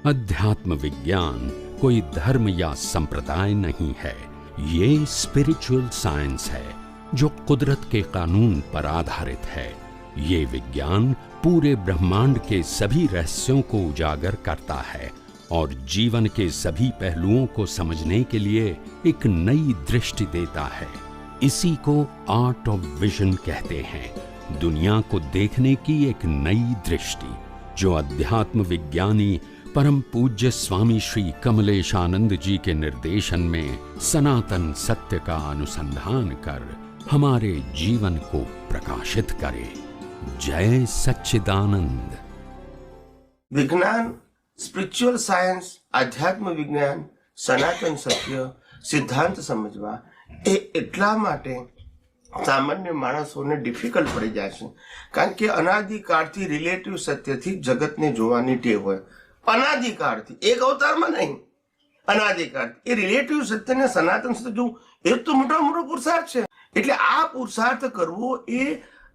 अध्यात्म विज्ञान कोई धर्म या संप्रदाय नहीं है, ये स्पिरिचुअल साइंस है जो कुदरत के कानून पर आधारित है। ये विज्ञान पूरे ब्रह्मांड के सभी रहस्यों को उजागर करता है और जीवन के सभी पहलुओं को समझने के लिए एक नई दृष्टि देता है। इसी को आर्ट ऑफ विजन कहते हैं, दुनिया को देखने की एक नई दृष्टि, जो अध्यात्म विज्ञानी परम पूज्य स्वामी श्री कमलेशानंद जी के निर्देशन में सनातन सत्य का अनुसंधान कर हमारे जीवन को प्रकाशित करे। जय सच्चिदानंद। विज्ञान, स्पिरिचुअल सायन्स, આધ્યાત્મ વિજ્ઞાન, સનાતન સત્ય, સિદ્ધાંત સમજવા એ એટલા માટે સામાન્ય માણસોને ડિફિકલ્ટ પડી જાય છે કારણ કે અનાદિકાળથી રિલેટિવ સત્યથી જગતને જોવાની ટેવ હોય। અનાદિકાળથી, એક અવતારમાં નહીં, અનાદિકાળથી એ રિલેટિવ સત્યને સનાતન સત્ય જોવું એ તો મોટો પુરુષાર્થ છે। એટલે આ પુરુષાર્થ કરવો એ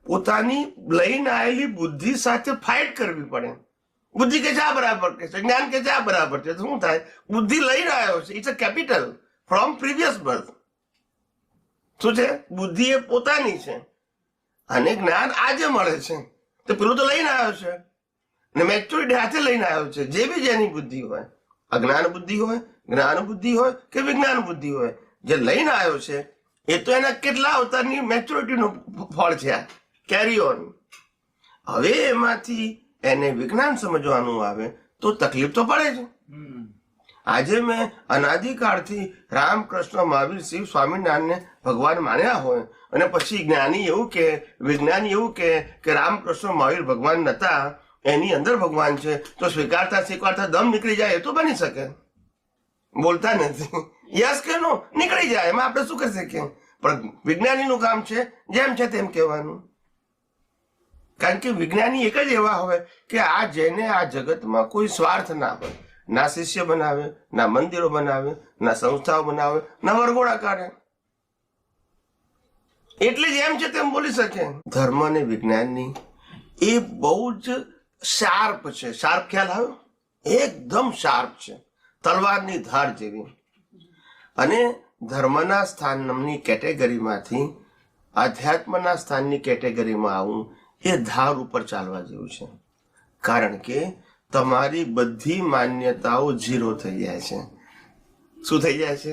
પોતાની લઈને આવેલી બુદ્ધિ સાથે ફાઇટ કરવી પડે। બુદ્ધિ કે છે આ બરાબર કે છે, જ્ઞાન કે છે આ બરાબર છે, શું થાય? બુદ્ધિ લઈને આવ્યો છે, it's a capital from previous birth. શું છે? બુદ્ધિ એ પોતાની છે અને જ્ઞાન આજે મળે છે, તો પેલું તો લઈને આવ્યો છે ને મેચ્યોરિટી હાથે લઈને આવ્યો છે। જે બી જેની બુદ્ધિ હોય, અજ્ઞાન બુદ્ધિ હોય, જ્ઞાન બુદ્ધિ હોય કે વિજ્ઞાન બુદ્ધિ હોય, જે લઈને આવ્યો છે એ તો એના કેટલા અવતારની મેચ્યોરિટીનું ફળ છે, આ કેરી ઓન। હવે એમાંથી એને વિજ્ઞાન સમજવાનું આવે તો તકલીફ તો પડે છે। આજે મેં અનાદિકાળથી રામ, કૃષ્ણ, મહાવીર, શિવ, સ્વામિનારાયણને ભગવાન માન્યા હોય અને પછી જ્ઞાની એવું કે, વિજ્ઞાની એવું કે રામ, કૃષ્ણ, મહાવીર ભગવાન નતા, એની અંદર ભગવાન છે, તો સ્વીકારતા દમ નીકળી જાય એ તો બની શકે। બોલતા નથી, યસ કે નો નીકળી જાય, એમાં આપણે શું કરી શકીએ? પણ વિજ્ઞાનીનું કામ છે જેમ છે તેમ કહેવાનું, કારણ કે વિજ્ઞાની એક જ એવા હોય કે આ જેને આ જગતમાં કોઈ સ્વાર્થ ના હોય, ના શિષ્ય બનાવે, ના મંદિરો બનાવે, ના સંસ્થાઓ બનાવે, ના વરઘોડા કાઢે, એટલે જ એમ છે તેમ બોલી શકે। ધર્મ અને વિજ્ઞાનની એ બહુ જ શાર્પ છે। શાર્પ ખ્યાલ આવ્યો? એકદમ શાર્પ છે, તલવારની ધાર જેવી। અને ધર્મના સ્થાનની કેટેગરીમાંથી આધ્યાત્મના સ્થાનની કેટેગરીમાં આવું એ ધાર ઉપર ચાલવા જેવું છે, કારણ કે તમારી બધી માન્યતાઓ ઝીરો થઈ જાય છે। શું થઈ જાય છે?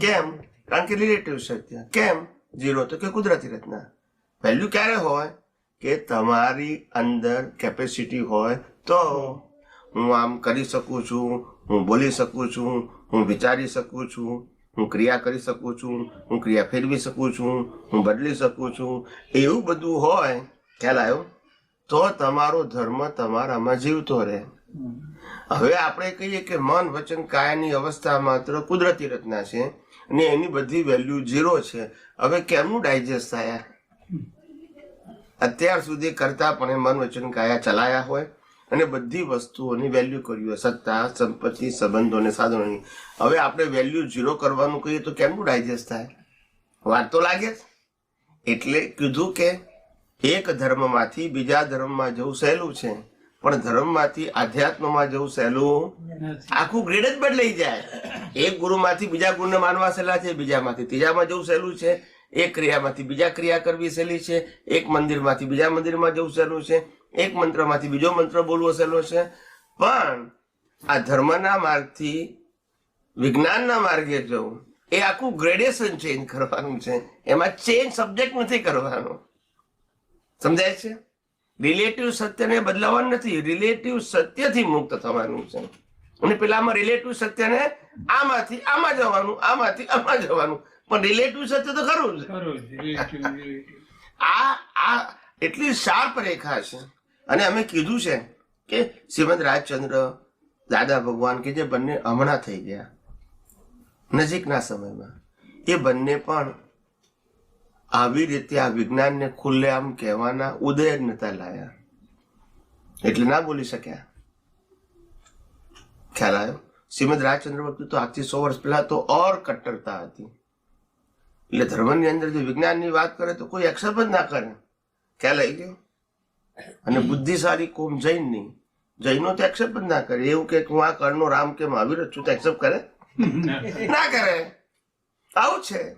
કેમ? કારણ કે રિલેટિવ સત્ય। કેમ ઝીરો? તો કે કુદરતી રચના। વેલ્યુ ક્યારે હોય કે તમારી અંદર કેપેસિટી હોય તો હું આમ કરી શકું છું, હું બોલી શકું છું, હું વિચારી શકું છું, હું ક્રિયા કરી શકું છું, હું ક્રિયા ફેરવી શકું છું, હું બદલી શકું છું, એવું બધું હોય, ખ્યાલ આવ્યો? તો તમારો ધર્મ તમારામાં જીવતો રહે। હવે આપણે કહીએ કે મન, વચન, કાયાની અવસ્થા માત્ર કુદરતી રચના છે અને એની બધી વેલ્યુ ઝીરો છે। હવે કેમનું ડાયજેસ્ટ થયા? અત્યાર સુધી કરતા પણ મન, વચન, કાયા ચલાયા હોય અને બધી વસ્તુઓની વેલ્યુ કરી હોય, સત્તા, સંપત્તિ, સંબંધો અને સાધનોની। હવે આપણે વેલ્યુ ઝીરો કરવાનું કહીએ તો કેમનું ડાયજેસ્ટ થાય? વાત તો લાગે જ। એટલે કીધું કે એક ધર્મમાંથી બીજા ધર્મમાં જવું સહેલું છે, પણ ધર્મમાંથી આધ્યાત્મમાં જવું સહેલું, આખું ગ્રેડ જ બદલાઈ જાય। એક ગુરુમાંથી બીજા ગુરુને માનવા સહેલા છે, બીજામાંથી ત્રીજામાં જવું સહેલું છે, એક ક્રિયામાંથી બીજા ક્રિયા કરવી સહેલી છે, એક મંદિરમાંથી બીજા મંદિરમાં જવું સહેલું છે, એક મંત્રમાંથી બીજો મંત્ર બોલવો સહેલો છે। પણ આ ધર્મના માર્ગથી વિજ્ઞાનના માર્ગે જવું એ આખું ગ્રેડેશન ચેન્જ કરવાનું છે, એમાં ચેન્જ સબ્જેક્ટ નથી કરવાનો। સમજાય છે? રિલેટિવ સત્યને બદલાવાનું નથી, રિલેટિવ સત્યથી મુક્ત થવાનું છે। અને પેલામાં રિલેટિવ સત્યને આમાંથી આમાં જવાનું, આમાંથી આમાં જવાનું, પણ રિલેટિવ સત્ય તો ખરું જ। આ એટલી શાર્પ રેખા છે। અને અમે કીધું છે કે શ્રીમદ રાજચંદ્ર, દાદા ભગવાન કે જે બંને હમણાં થઈ ગયા નજીકના સમયમાં, એ બંને પણ આવી રીતે આ વિજ્ઞાનને ખુલ્લેઆમ કહેવાના ઉદય જ નતા લાયા, એટલે ના બોલી શક્યા। ખ્યાલ આવ્યો? શ્રીમદ રાજચંદ્ર વખતે તો આજથી 100 વર્ષ પહેલા તો ઓર કટ્ટરતા હતી, એટલે ધર્મની અંદર જો વિજ્ઞાનની વાત કરે તો કોઈ એક્સેપ્ટ જ ના કરે। ખ્યાલ આવી ગયો? અને બુદ્ધિશાળી કોમ જૈનની જૈનો તો એક્સેપ્ટ જ ના કરે. એવું કે હું આ કર્ણનો રામ કે મહાવીર જ છું તો એક્સેપ્ટ કરે? ના કરે. આવું છે.